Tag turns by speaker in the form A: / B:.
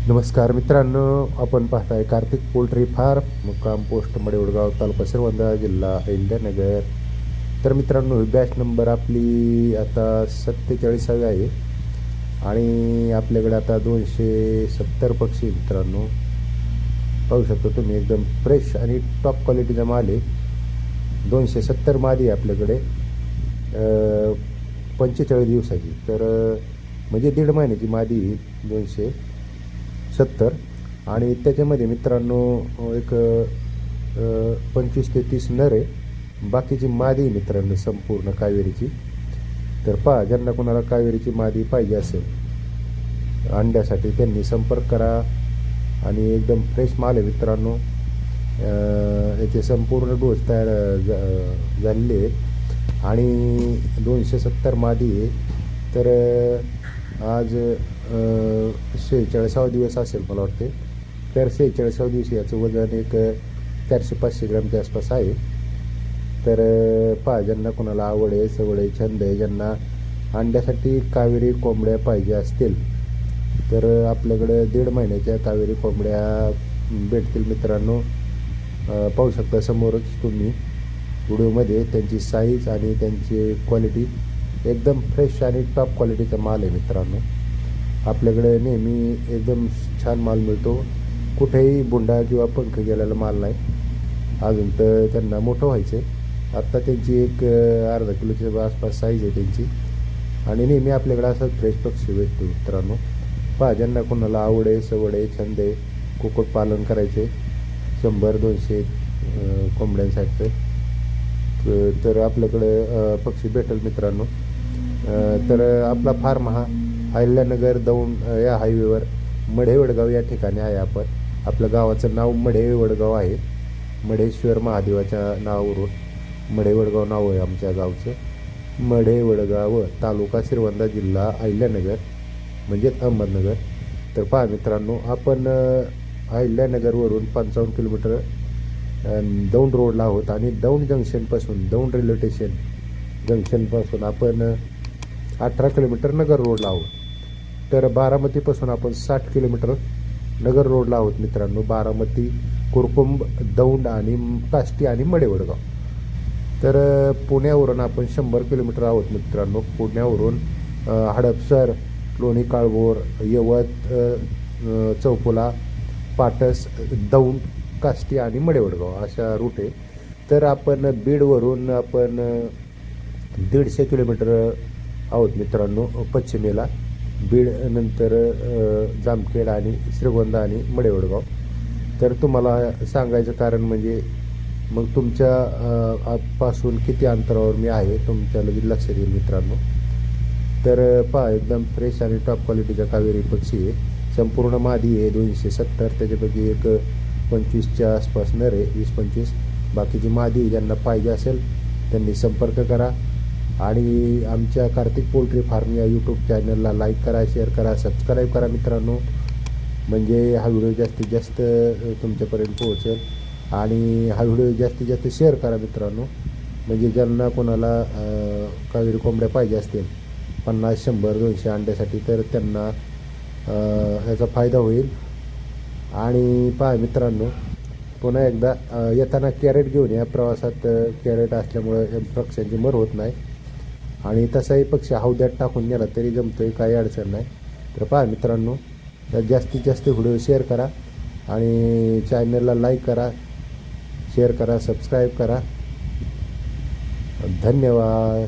A: नमस्कार मित्रांनो, आपण पाहताय कार्तिक पोल्ट्री फार्म, मुक्काम पोस्ट मडेवडगाव, तालुका श्रीगोंदा, जिल्हा अहिल्यानगर. तर मित्रांनो, ही बॅच नंबर आपली आता 47वी आहे आणि आपल्याकडे आता 270 पक्षी मित्रांनो पाहू शकतो तुम्ही. एकदम फ्रेश आणि टॉप क्वालिटीचा माल आहे. 270 मादी आहे आपल्याकडे 45 दिवसाची. तर म्हणजे 1.5 महिन्याची मादी 270. आणि त्याच्यामध्ये मित्रांनो एक 25 ते 30 नर आहे. बाकीची मादी मित्रांनो संपूर्ण कावेरीची. तर पहा, ज्यांना कोणाला कावेरीची मादी पाहिजे असेल अंड्यासाठी त्यांनी संपर्क करा. आणि एकदम फ्रेश माल आहे मित्रांनो. याचे संपूर्ण डोस तयार झालेले आहेत आणि 270 मादी आहे. तर आज 46वा दिवस असेल मला वाटते. तर 46व्या दिवशी याचं वजन एक 400-500 ग्रॅमच्या आसपास आहे. तर पहा, ज्यांना कोणाला आवड आहे, सवड आहे, छंद आहे, ज्यांना अंड्यासाठी कावेरी कोंबड्या पाहिजे असतील तर आपल्याकडे 1.5 महिन्याच्या कावेरी कोंबड्या भेटतील मित्रांनो. पाहू शकता समोरच तुम्ही व्हिडिओमध्ये त्यांची साईज आणि त्यांची क्वालिटी. एकदम फ्रेश आणि टॉप क्वालिटीचा माल आहे मित्रांनो. आपल्याकडे नेहमी एकदम छान माल मिळतो. कुठेही बुंडा किंवा पंख गेलेला माल नाही. अजून तर त्यांना मोठं व्हायचं आहे. आत्ता त्यांची एक अर्धा किलोच्या आसपास साईज आहे त्यांची. आणि नेहमी आपल्याकडे असं फ्रेश पक्षी भेटतो मित्रांनो. पहा, ज्यांना कोणाला आवड आहे, सवड आहे, छंद आहे, कुक्कुटपालन करायचे 100-200 कोंबड्यांसाठी तर आपल्याकडे पक्षी भेटेल मित्रांनो. तर आपला फार्म हा अहिल्यानगर दौंड या हायवेवर मढेवडगाव या ठिकाणी आहे. आपल्या गावाचं नाव मढेवडगाव आहे. मढेश्वर महादेवाच्या नावावरून मढेवडगाव नाव आहे आमच्या गावचं. मढेवडगाव, तालुका श्रीगोंदा, जिल्हा अहिल्यानगर म्हणजेच अहमदनगर. तर पहा मित्रांनो, आपण अहिल्यानगरवरून 55 किलोमीटर दौंड रोडला आहोत आणि दौंड जंक्शनपासून, दौंड रेल्वे स्टेशन जंक्शनपासून आपण 18 किलोमीटर नगर रोडला आहोत. तर बारामतीपासून आपण 60 किलोमीटर नगर रोडला आहोत मित्रांनो. बारामती, कुरकुंब, दौंड आणि काष्टी आणि मढेवडगाव. तर पुण्यावरून आपण 100 किलोमीटर आहोत मित्रांनो. पुण्यावरून हडपसर, लोणी काळभोर, यवत, चौफुला, पाटस, दौंड, काष्टी आणि मढेवडगाव अशा रूट आहे. तर आपण बीडवरून आपण 150 किलोमीटर आहोत मित्रांनो पश्चिमेला. बीड नंतर जामखेड आणि श्रीगोंदा आणि मढेवडगाव. तर तुम्हाला सांगायचं कारण म्हणजे मग तुमच्या पासून किती अंतरावर मी आहे तुमच्या लगेच लक्षात येईल मित्रांनो. तर पहा, एकदम फ्रेश आणि टॉप क्वालिटीचा कावेरी पक्षी आहे. संपूर्ण मादी आहे 270. त्याच्यापैकी एक 25च्या आसपास नर आहे, 20-25. बाकीची मादी ज्यांना पाहिजे असेल त्यांनी संपर्क करा. आणि आमच्या कार्तिक पोल्ट्री फार्म या यूट्यूब चॅनलला लाईक करा, शेअर करा, सबस्क्राईब करा मित्रांनो. म्हणजे हा व्हिडिओ जास्तीत जास्त तुमच्यापर्यंत पोहोचेल. आणि हा व्हिडिओ जास्तीत जास्त शेअर करा मित्रांनो. म्हणजे ज्यांना कोणाला कावेरी कोंबड्या पाहिजे असतील 50, 100, 200 अंड्यासाठी तर त्यांना ह्याचा फायदा होईल. आणि पहा मित्रांनो, पुन्हा एकदा येताना कॅरेट घेऊन या. प्रवासात कॅरेट असल्यामुळं पक्ष्यांची मर होत नाही. आणि तसाही पक्षी हौद्यात टाकून नेला तरी जमतोय, काही अडचण नाही. तर पहा मित्रांनो, जास्तीत जास्त व्हिडिओ शेअर करा आणि चॅनलला लाईक करा, शेअर करा, सबस्क्राईब करा. धन्यवाद.